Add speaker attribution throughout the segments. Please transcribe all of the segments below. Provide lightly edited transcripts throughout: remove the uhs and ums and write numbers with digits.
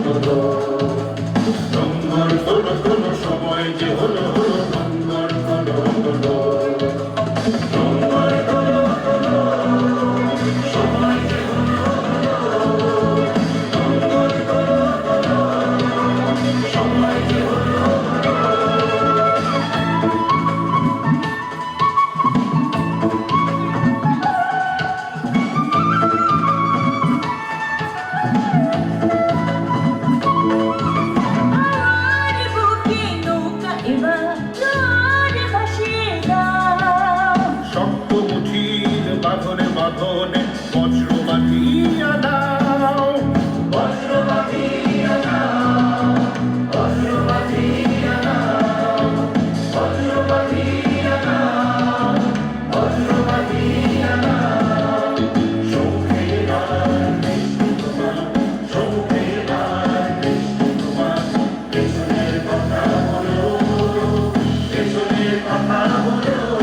Speaker 1: তোলো নোংর তোলো তোলো সময় যে হলো হলো নোংর তোলো তোলো নোংর তোলো তোলো সময় যে হলো হলো নোংর তোলো তোলো সময় যে হলো বাঁধনে বাঁধনে বজ্র বাঁধিয়া দাও বজ্র বাঁধিয়া দাও বজ্র বাঁধিয়া দাও বজ্র বাঁধিয়া দাও বজ্র বাঁধিয়া দাও সৌখের গান বৃষ্টি তোমার সৌখের গান বৃষ্টি তোমার পেছনের কথা বলো পেছনের কথা বলো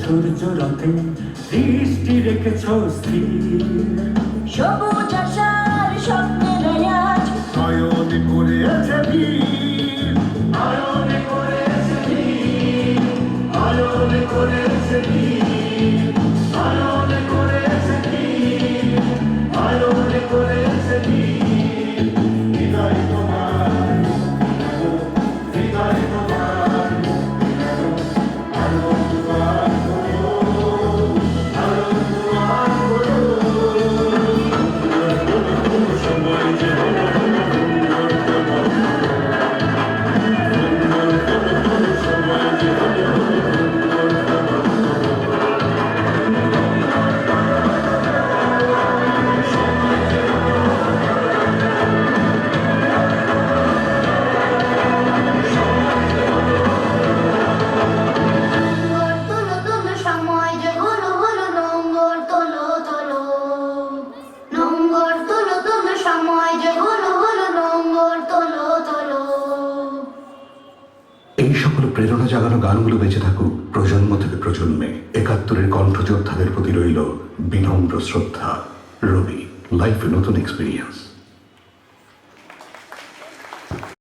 Speaker 1: সূর্য রাতে দৃষ্টি রেখেছ স্থির সবুজ আশার স্বপ্নের আজ নয়নে করেছে ভিড় নয়নে করেছে ভিড় নয়নে করেছে ভিড় নয়নে করেছে ভিড় নয়নে করেছে ভিড় হৃদয় তোমার হৃদয় তোমার এই সকল প্রেরণা জাগানো গানগুলো বেঁচে থাকুক প্রজন্ম থেকে প্রজন্মে। ৭১-এর কণ্ঠযোদ্ধাদের প্রতি রইল বিনম্র শ্রদ্ধা। রবি, লাইফে নতুন এক্সপিরিয়েন্স।